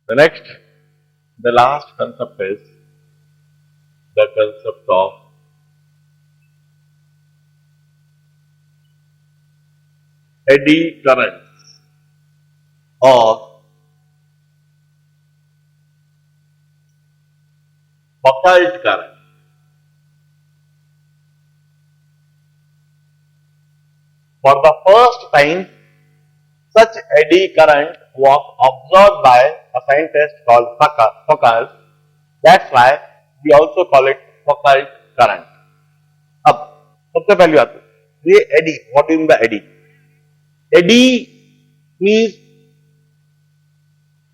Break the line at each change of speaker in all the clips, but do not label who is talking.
The last concept is the concept of eddy currents or occult current. For the first time, such eddy current was observed by a scientist called Foucault. That's why we also call it Foucault current. अब सबसे पहली बात, ये eddy, what is the eddy? Eddy means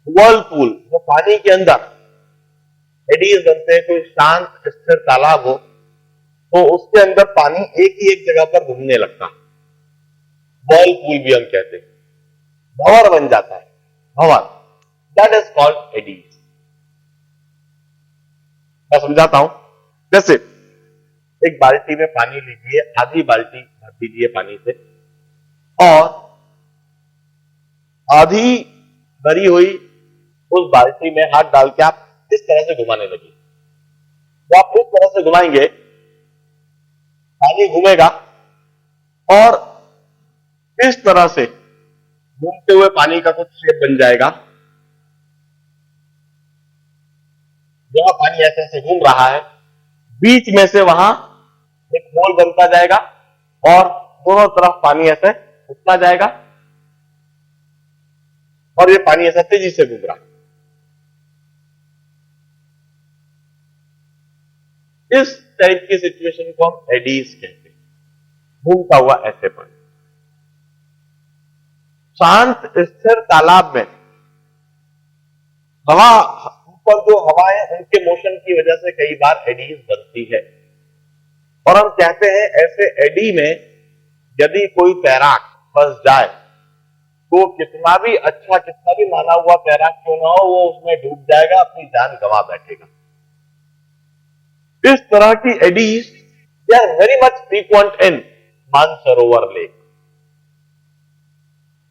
whirlpool, वो पानी के अंदर Aedes बनते हैं। कोई शांत स्थिर तालाब हो तो उसके अंदर पानी एक ही एक जगह पर घूमने लगता है, वर्लपूल भी हम कहते हैं, भंवर बन जाता है, भंवर, दैट इज कॉल्ड एडीज। मैं समझाता हूं, जैसे एक बाल्टी में पानी लीजिए, आधी बाल्टी भर दीजिए पानी से, और आधी भरी हुई उस बाल्टी में हाथ डाल के आप इस तरह से घुमाने लगे। तो आप इस तरह से घुमाएंगे, पानी घूमेगा और इस तरह से घूमते हुए पानी का कुछ शेप बन जाएगा। जहां पानी ऐसे ऐसे घूम रहा है, बीच में से वहां एक होल बनता जाएगा और दोनों तरफ पानी ऐसे उठता जाएगा और ये पानी ऐसा तेजी से घूम रहा है। इस टाइप की सिचुएशन को हम एडीज कहते हैं, घूमता हुआ ऐसे पानी। शांत स्थिर तालाब में हवा, ऊपर जो हवाएं, उनके मोशन की वजह से कई बार एडीज बनती है, और हम कहते हैं ऐसे एडी में यदि कोई तैराक फंस जाए तो कितना भी अच्छा, कितना भी माना हुआ तैराक क्यों ना हो, वो उसमें डूब जाएगा, अपनी जान गंवा बैठेगा। इस तरह की eddies they are very much frequent in Mansarovar lake.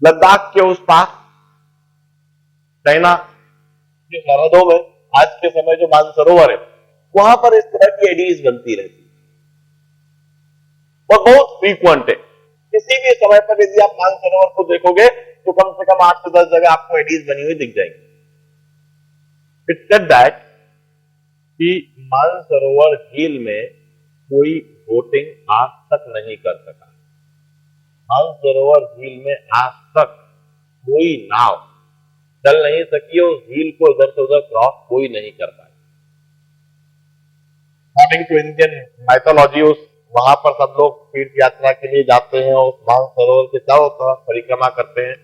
Ladakh के उस पार, चाइना की सरहदों में आज के समय जो मानसरोवर है, वहां पर इस तरह की एडीज बनती रहती है और बहुत फ्रीक्वेंट है। किसी भी समय पर यदि आप मानसरोवर को देखोगे तो कम से कम 8 से 10 जगह आपको एडीज बनी हुई दिख जाएगी। इट्स सेड दैट कि मानसरोवर झील में कोई बोटिंग आज तक नहीं कर सका। मानसरोवर झील में आज तक कोई नाव चल नहीं सकी, उस झील को इधर से उधर क्रॉस कोई नहीं कर पाया। अकॉर्डिंग टू इंडियन माइथोलॉजी, उस वहां पर सब लोग तीर्थ यात्रा के लिए जाते हैं, उस मानसरोवर के चारों तरफ परिक्रमा करते हैं,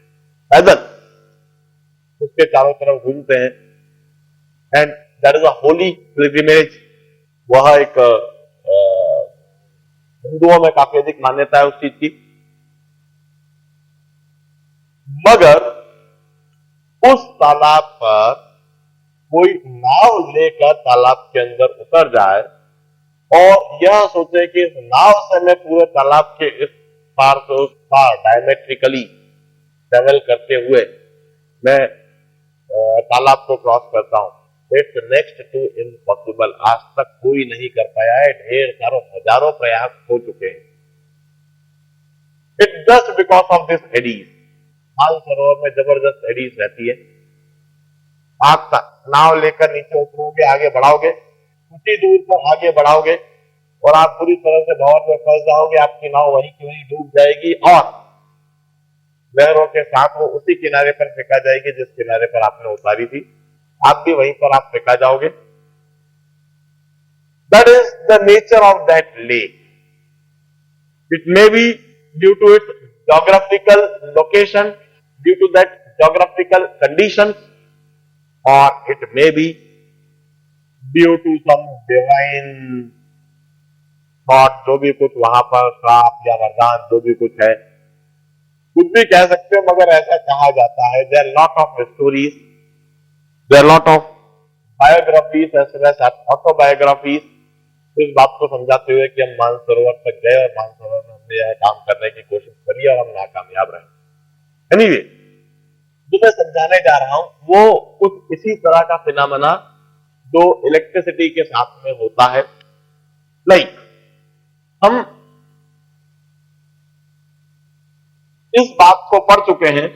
पैदल उसके चारों तरफ घूमते हैं, and that is a Holi pilgrimage. वह एक हिंदुओं में काफी अधिक मान्यता है उस चीज की। मगर उस तालाब पर कोई नाव लेकर तालाब के अंदर उतर जाए और यह सोचे कि इस नाव से मैं पूरे तालाब के इस पार से उस पार डायमेट्रिकली ट्रेवल करते हुए मैं तालाब को क्रॉस करता हूं, इट्स नेक्स्ट टू इम्पॉसिबल। आज तक कोई नहीं कर पाया है, ढेर सारों हजारों प्रयास हो चुके हैं। It's just because of this eddies. Mansarovar में जबरदस्त एडीज रहती है। आप नाव लेकर नीचे उतरोगे, आगे बढ़ाओगे, उसी दूर पर आगे बढ़ाओगे और आप पूरी तरह से भंवर में फंस जाओगे, आपकी नाव वहीं की वहीं डूब जाएगी और लहरों के साथ वो उसी किनारे पर फेंका जाएगी जिस किनारे पर आपने उतारी थी, आप भी वहीं पर आप फेंका जाओगे। That is the nature of that lake. It may be due to its geographical location, due to that geographical conditions, or it may be due to some divine thought, जो भी कुछ वहां पर श्राप या वरदान जो भी कुछ है, कुछ भी कह सकते हो, मगर ऐसा कहा जाता है। There lot of stories, there lot of biographies as well as autobiographies इस बात को समझाते हुए कि हम मानसरोवर तक गए और मानसरोवर में हमने यह काम करने की कोशिश करी और हम नाकामयाब रहे। एनीवे, जो मैं समझाने जा रहा हूं वो कुछ इसी तरह का फिनोमेना जो इलेक्ट्रिसिटी के साथ में होता है। लाइक हम इस बात को पढ़ चुके हैं,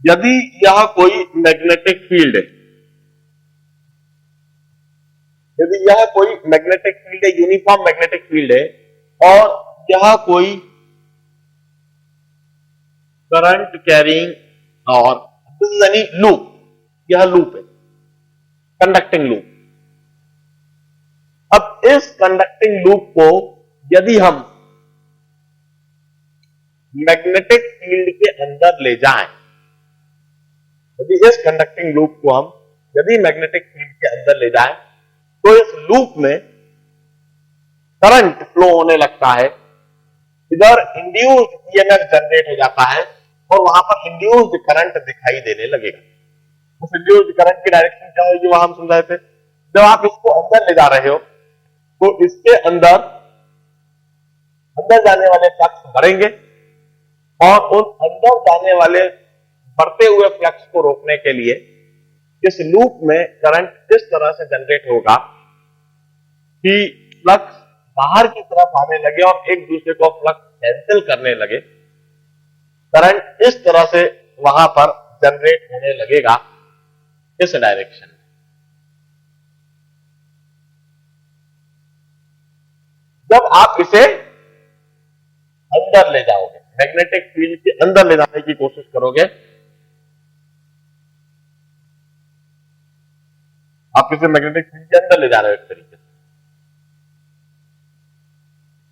यदि यह कोई मैग्नेटिक फील्ड है, यदि यह कोई मैग्नेटिक फील्ड है, यूनिफॉर्म मैग्नेटिक फील्ड है, और यह कोई करंट कैरिंग और दिस इज एनी लूप, यह लूप है, कंडक्टिंग लूप। अब इस कंडक्टिंग लूप को यदि हम मैग्नेटिक फील्ड के अंदर ले जाएं, यदि इस कंडक्टिंग लूप को हम यदि मैग्नेटिक फील्ड के अंदर ले जाएं, तो इस लूप में करंट फ्लो होने लगता है। इधर इंड्यूस्ड ईएमएफ जनरेट हो जाता है और वहां पर इंड्यूस्ड करंट दिखाई देने लगेगा। उस इंड्यूस्ड करंट की डायरेक्शन क्या होगी वह हम समझाए थे। जब आप इसको अंदर ले जा रहे हो तो इसके अंदर अंदर जाने वाले फ्लक्स बढ़ेंगे और उन अंदर जाने वाले बढ़ते हुए फ्लक्स को रोकने के लिए इस लूप में करंट इस तरह से जनरेट होगा कि फ्लक्स बाहर की तरफ आने लगे और एक दूसरे को फ्लक्स कैंसिल करने लगे। करंट इस तरह से वहां पर जनरेट होने लगेगा इस डायरेक्शन में। जब आप इसे अंदर ले जाओगे, मैग्नेटिक फील्ड के अंदर ले जाने की कोशिश करोगे, आप इसे मैग्नेटिक फील्ड के अंदर ले जा रहे हो एक तरीके से,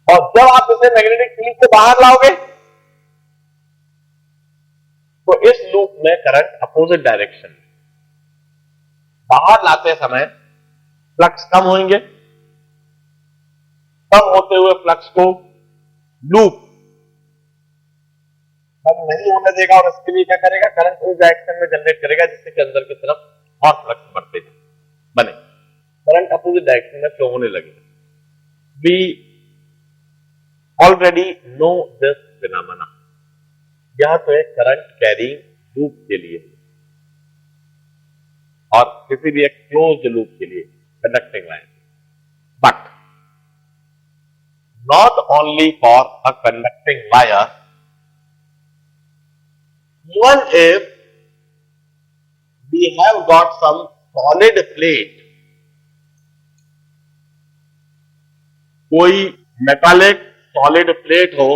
और जब आप इसे मैग्नेटिक फील्ड से बाहर लाओगे तो इस लूप में करंट अपोजिट डायरेक्शन, बाहर लाते समय फ्लक्स कम होंगे, कम होते हुए फ्लक्स को लूप कम नहीं होने देगा और इसके लिए क्या करेगा, करंट उस डायरेक्शन में जनरेट करेगा जिससे कि अंदर की तरफ और फ्लक्स बढ़ते बने, करंट अपोजिट डायरेक्शन में फ्लो होने लगेगा। We already know this phenomena. यह तो एक करंट कैरिंग लूप के लिए और किसी भी एक क्लोज्ड लूप के लिए conducting line, but not only for a conducting wire, even if we have got some solid plate, कोई मेटालिक सॉलिड प्लेट हो,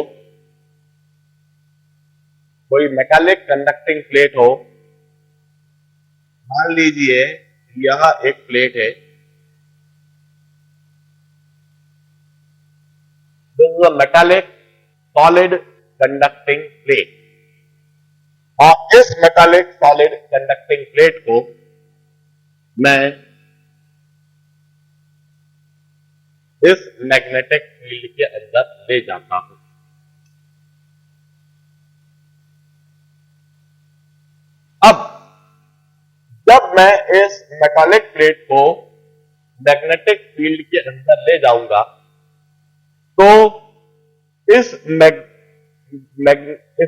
कोई मेटालिक कंडक्टिंग प्लेट हो, मान लीजिए यह एक प्लेट है, this is a metallic solid conducting plate, और इस मेटालिक सॉलिड कंडक्टिंग प्लेट को मैं इस मैग्नेटिक फील्ड के अंदर ले जाता हूं। अब जब मैं इस मेटालिक प्लेट को मैग्नेटिक फील्ड के अंदर ले जाऊंगा तो इस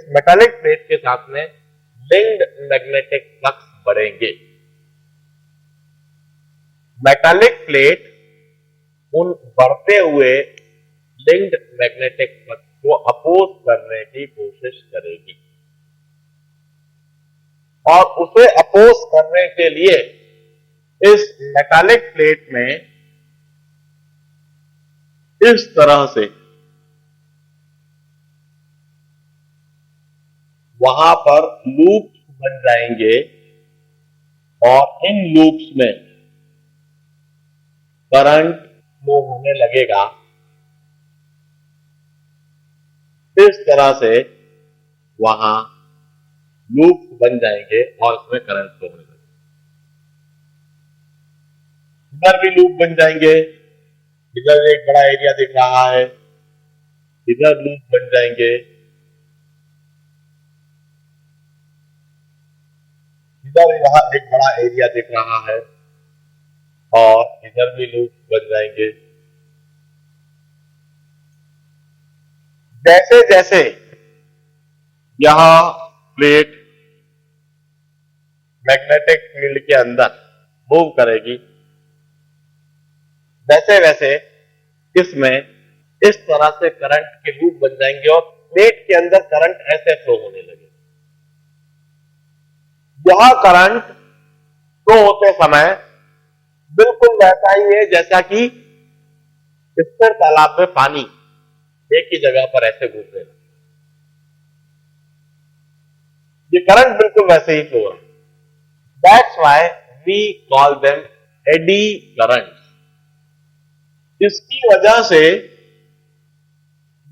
मेटालिक प्लेट के साथ में लिंक्ड मैग्नेटिक फ्लक्स बढ़ेंगे। मेटालिक प्लेट उन बढ़ते हुए लिंक्ड मैग्नेटिक फ्लक्स को अपोज करने की कोशिश करेगी और उसे अपोज करने के लिए इस मेटालिक प्लेट में इस तरह से वहां पर लूप्स बन जाएंगे और इन लूप्स में करंट फ्लो होने लगेगा। इस तरह से वहां लूप्स बन जाएंगे और उसमें करंट फ्लो होने लगेगा। इधर भी लूप बन जाएंगे, इधर एक बड़ा एरिया दिख रहा है, इधर लूप बन जाएंगे, इधर यहां एक बड़ा एरिया दिख रहा है और इधर भी लूप बन जाएंगे। जैसे जैसे यह प्लेट मैग्नेटिक फील्ड के अंदर मूव करेगी, वैसे वैसे इसमें इस तरह से करंट के लूप बन जाएंगे और प्लेट के अंदर करंट ऐसे फ्लो होने लगे। यह करंट फ्लो होते समय बिल्कुल वैसा ही है जैसा कि स्थिर तालाब में पानी एक ही जगह पर ऐसे घूमने लगे। ये करंट बिल्कुल वैसे ही फ्लो हो रहा है। That's why we call them eddy current. इसकी वजह से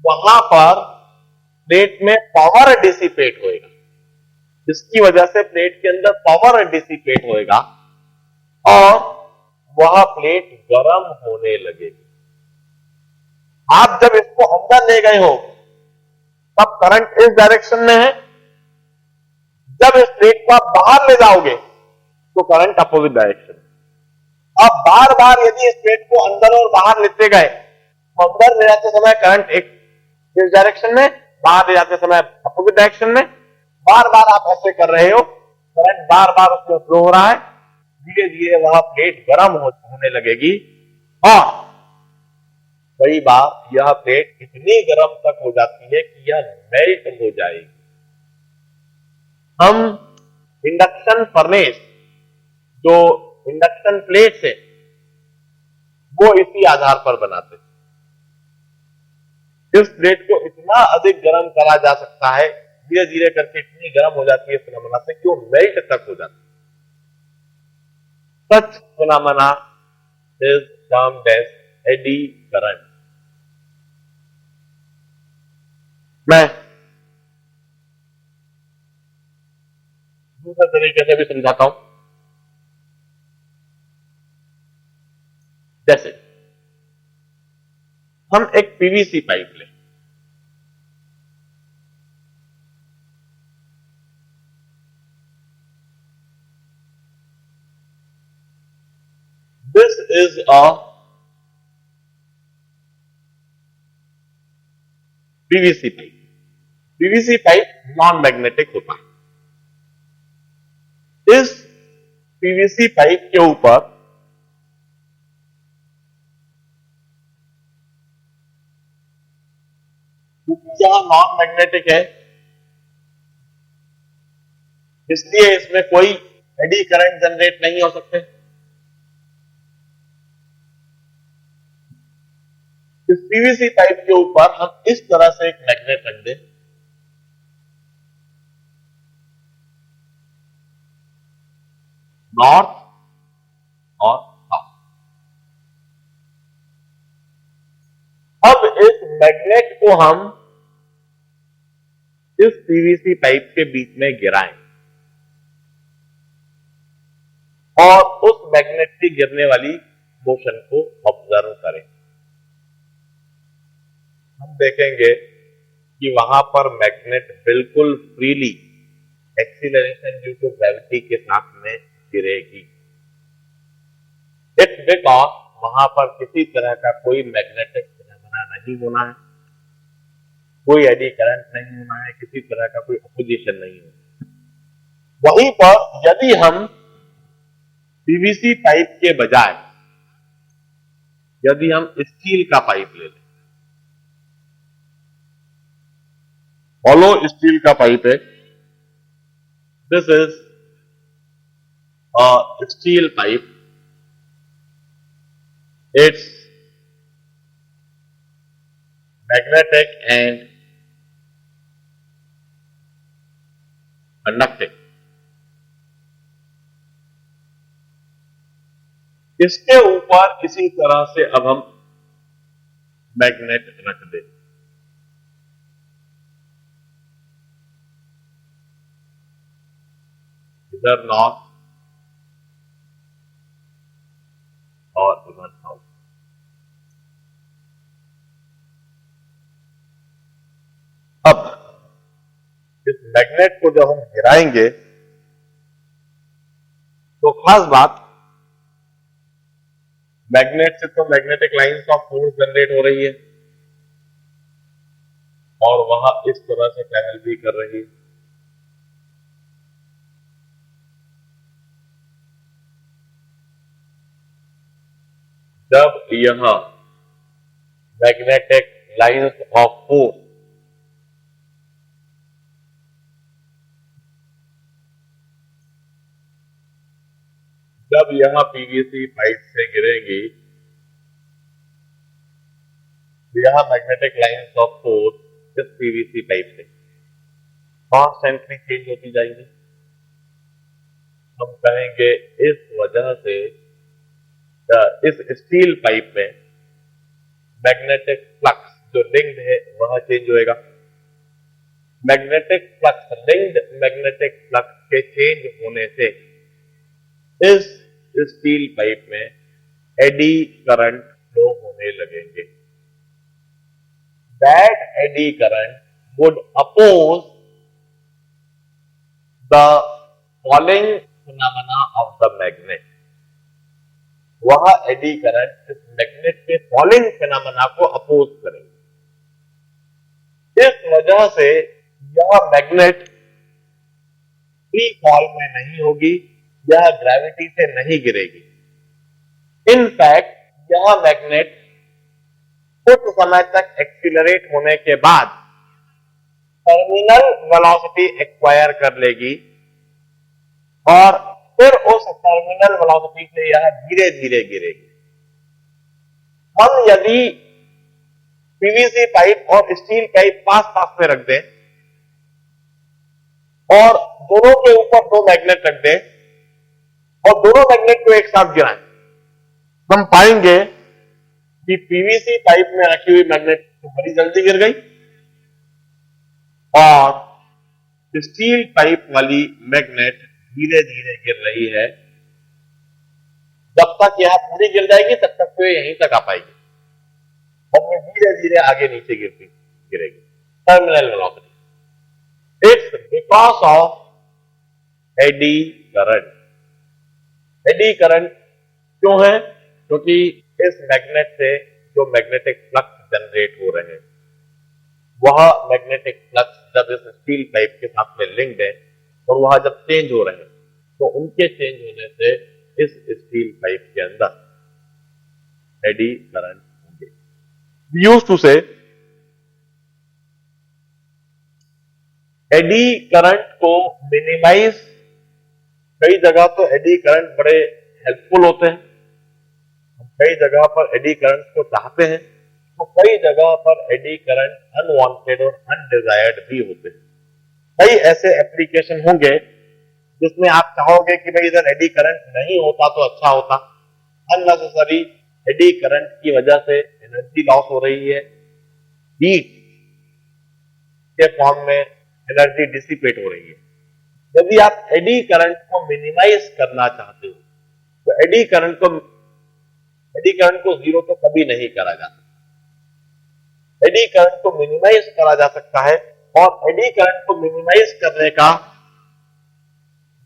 वहां पर प्लेट में पावर डिसिपेट होएगा, इसकी वजह से प्लेट के अंदर पावर डिसिपेट होएगा और वह प्लेट गर्म होने लगेगी। आप जब इसको अंदर ले गए हो तब करंट इस डायरेक्शन में है, जब इस प्लेट को आप बाहर ले जाओगे तो करंट अपोजिट डायरेक्शन। अब बार बार यदि इस प्लेट को अंदर और बाहर लेते गए तो अंदर ले जाते समय करंट एक इस डायरेक्शन में, बाहर ले जाते समय अपोजिट डायरेक्शन में। बार बार आप ऐसे कर रहे हो, करंट बार बार उसमें फ्लो हो रहा है, धीरे धीरे वह प्लेट गर्म होने लगेगी और कई बार यह प्लेट इतनी गर्म तक हो जाती है कि यह मेल्ट हो जाएगी। हम इंडक्शन फर्नेस, जो इंडक्शन प्लेट है, वो इसी आधार पर बनाते हैं। इस प्लेट को इतना अधिक गर्म करा जा सकता है, धीरे धीरे करके इतनी गर्म हो जाती है फिनोमेना से कि वो मेल्ट तक हो जाती है। Such phenomena is termed as eddy current. मैं दूसरे तरीके से भी समझाता हूं। जैसे हम एक पीवीसी पाइप लें, this is a PVC pipe. PVC pipe non magnetic होता है। इस पीवीसी पाइप के ऊपर यह नॉन मैग्नेटिक है, इसलिए इसमें कोई एडी करंट जनरेट नहीं हो सकते। इस पीवीसी पाइप के ऊपर हम इस तरह से एक मैग्नेट रख दें, नॉर्थ और साउथ। अब इस मैग्नेट को हम इस पीवीसी पाइप के बीच में गिराएं और उस मैग्नेट की गिरने वाली मोशन को ऑब्जर्व करें। हम देखेंगे कि वहां पर मैग्नेट बिल्कुल freely acceleration due to gravity के साथ में गिरेगी। इट्स बिकॉज वहां पर किसी तरह का कोई मैग्नेटिक फिनोमेना नहीं होना है, कोई एडी करंट नहीं होना है, किसी तरह का कोई अपोजिशन नहीं होना। वहीं पर यदि हम पीवीसी पाइप के बजाय यदि हम स्टील का पाइप ले लें, हॉलो स्टील का पाइप है, this is a steel pipe, it's magnetic and conducting. इसके ऊपर इसी तरह से अब हम मैग्नेट रख दें, इधर नॉर्थ और उधर साउथ। अब इस मैग्नेट को जब हम गिराएंगे तो खास बात, मैग्नेट से तो magnetic lines of force generate हो रही है और वहां इस तरह से ट्रैवल भी कर रही है। जब यह मैग्नेटिक लाइंस ऑफ फोर्स जब यह पीवीसी पाइप से गिरेगी, यह मैग्नेटिक लाइंस ऑफ फोर्स इस पीवीसी पाइप से कॉन्स्टेंटली चेंज होती जाएगी। हम कहेंगे इस वजह से इस स्टील पाइप में मैग्नेटिक फ्लक्स जो लिंक्ड है वह चेंज होएगा। Magnetic flux linked magnetic flux के चेंज होने से इस स्टील पाइप में एडी करंट फ्लो होने लगेंगे। That eddy current would oppose the falling phenomena of the magnet. वह एडी करंट इस मैग्नेट के फॉलिंग फिनोमेना को अपोज करेंगे। इस वजह से यह मैग्नेट फ्री फॉल में नहीं होगी, यह ग्रेविटी से नहीं गिरेगी। इनफैक्ट यह मैग्नेट कुछ समय तक एक्सीलरेट होने के बाद टर्मिनल वेलोसिटी एक्वायर कर लेगी और फिर उस टर्मिनल वेलोसिटी से यह धीरे धीरे गिरेगी। हम यदि पीवीसी पाइप और स्टील पाइप पास पास में रख दें और दोनों के ऊपर दो मैग्नेट रख दें और दोनों मैग्नेट को एक साथ गिराएं, हम पाएंगे कि पीवीसी पाइप में रखी हुई मैग्नेट तो बड़ी जल्दी गिर गई और स्टील पाइप वाली मैग्नेट धीरे धीरे गिर रही है। जब तक यह पूरी गिर जाएगी तब तक तो यहीं तक आ पाएगी और ये धीरे धीरे आगे नीचे गिरेगी। Terminal velocity it's because of eddy current. Eddy current क्यों है? क्योंकि इस मैग्नेट से जो मैग्नेटिक फ्लक्स जनरेट हो रहे हैं वह मैग्नेटिक फ्लक्स जब इस स्टील पाइप के साथ में लिंक्ड है और वह जब चेंज हो रहे हैं तो उनके चेंज होने से इस स्टील पाइप के अंदर एडी करंट होंगे। We used to say eddy current को मिनिमाइज, कई जगह तो एडी करंट बड़े हेल्पफुल होते हैं, कई जगह पर एडी करंट को चाहते हैं, तो कई जगह पर एडी करंट अनवांटेड और अनडिजायर्ड भी होते हैं। कई ऐसे एप्लीकेशन होंगे जिसमें आप चाहोगे कि भाई इधर एडी करंट नहीं होता तो अच्छा होता। अननेसेसरी एडी करंट की वजह से एनर्जी लॉस हो रही है, हीट के फॉर्म में एनर्जी डिसिपेट हो रही है। यदि आप एडी करंट को मिनिमाइज करना चाहते हो तो एडी करंट को जीरो तो कभी नहीं करा जा सकता। एडी करंट को मिनिमाइज करा जा सकता है और एडी करंट को मिनिमाइज करने का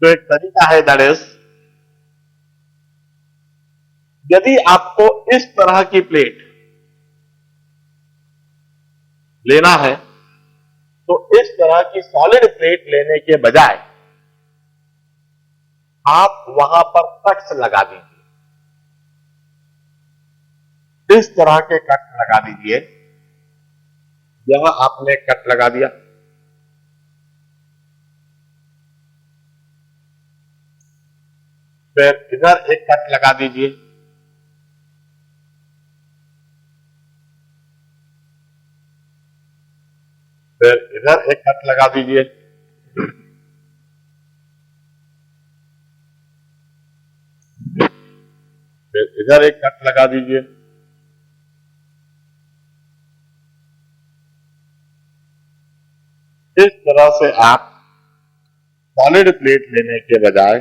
जो एक तरीका है दैट इज, यदि आपको इस तरह की प्लेट लेना है तो इस तरह की सॉलिड प्लेट लेने के बजाय आप वहां पर कट्स लगा दीजिए। इस तरह के कट लगा दीजिए। यहां आपने कट लगा दिया, फिर इधर एक कट लगा दीजिए, फिर इधर एक कट लगा दीजिए, फिर इधर एक कट लगा दीजिए। इस तरह से आप सॉलिड प्लेट लेने के बजाय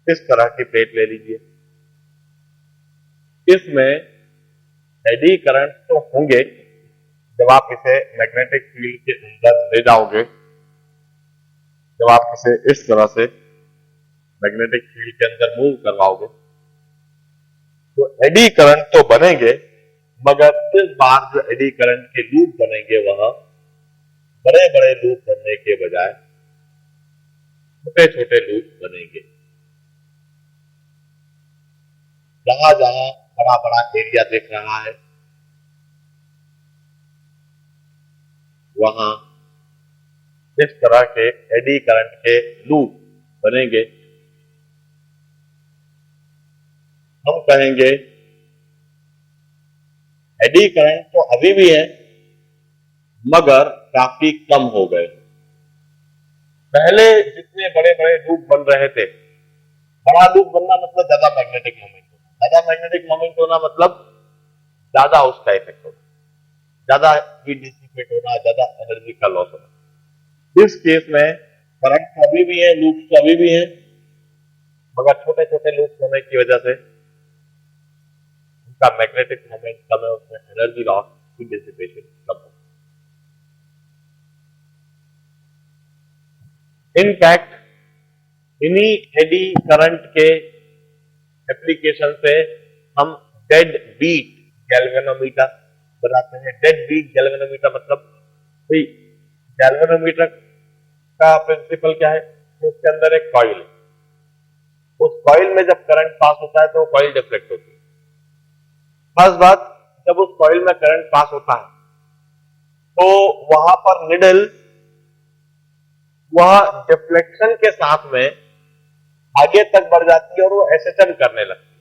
इस तरह की प्लेट ले लीजिए। इसमें एडी करंट तो होंगे, जब आप इसे मैग्नेटिक फील्ड के अंदर ले जाओगे, जब आप इसे इस तरह से मैग्नेटिक फील्ड के अंदर मूव करवाओगे तो एडी करंट तो बनेंगे, मगर इस बार जो एडी करंट के लूप बनेंगे वह बड़े बड़े लूप बनने के बजाय छोटे छोटे लूप बनेंगे। जहां जहां बड़ा बड़ा एरिया दिख रहा है वहां इस तरह के एडी करंट के लूप बनेंगे। हम कहेंगे एडी करंट तो अभी भी है मगर काफी कम हो गए। पहले जितने बड़े बड़े लूप बन रहे थे, बड़ा लूप बनना मतलब ज्यादा मैग्नेटिक मोमेंट होना, ज्यादा मैग्नेटिक मोमेंट होना मतलब ज्यादा उसका इफेक्ट होना, ज्यादा हीट डिसिपेट होना, ज्यादा एनर्जी का लॉस होना। इस केस में करंट अभी भी है, लूप तो अभी भी है, मगर छोटे छोटे लूप होने की वजह से उनका मैग्नेटिक मोमेंट कम है, उसमें एनर्जी लॉस, हीट डिसिपेशन कम है। इनफैक्ट इन्हीं एडी करंट के एप्लीकेशन से हम डेड बीट गैल्वेनोमीटर बनाते हैं। डेड बीट गैल्वेनोमीटर मतलब भाई गैल्वेनोमीटर का प्रिंसिपल क्या है? उसके अंदर एक कॉइल है, उस कॉइल में जब करंट पास होता है तो कॉइल डिफ्लेक्ट होती है। खास बात, जब उस कॉइल में करंट पास होता है तो वहां पर निडल वह डिफ्लेक्शन के साथ में आगे तक बढ़ जाती है और वो एसएचएम करने लगती है।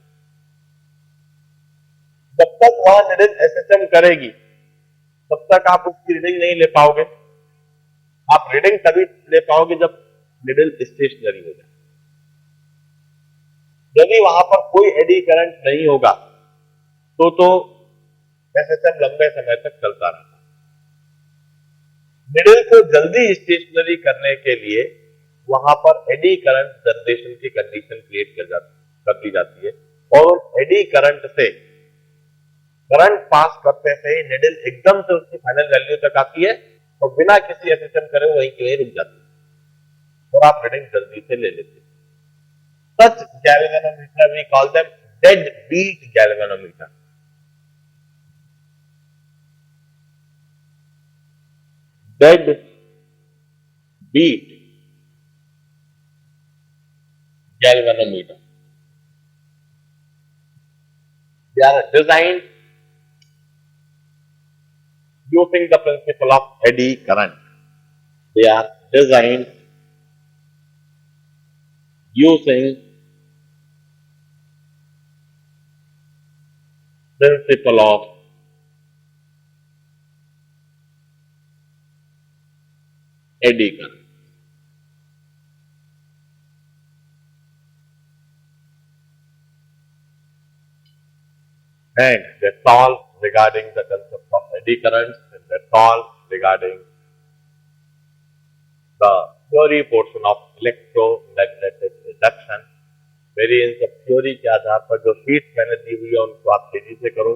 जब तक वह निडल एसएचएम करेगी तब तक आप उसकी रीडिंग नहीं ले पाओगे। आप रीडिंग तभी ले पाओगे जब निडल स्टेशनरी हो जाए। यदि वहां पर कोई एडी करंट नहीं होगा तो एसएचएम लंबे समय तक चलता रहता है। निडल को जल्दी स्टेशनरी करने के लिए वहां पर एडी करंट जनरेशन की कंडीशन क्रिएट कर दी जाती है और एडी करंट से करंट पास करते से ही निडल एकदम से उसकी फाइनल वैल्यू तक आती है और बिना किसी एसएचएम करे वहीं के वहीं रुक जाती है और आप रीडिंग जल्दी से ले लेते हैं। Such galvanometer we call them dead beat galvanometer. Dead beat galvanometer. They are designed using the principle of eddy current. They are designed using principle of eddy current. And that's all regarding the concept of eddy currents, and that's all regarding the theory portion of electromagnetic induction। मेरी इन सब theory के आधार पर जो sheet मैंने दी हुई है उनको आप तेजी से करो।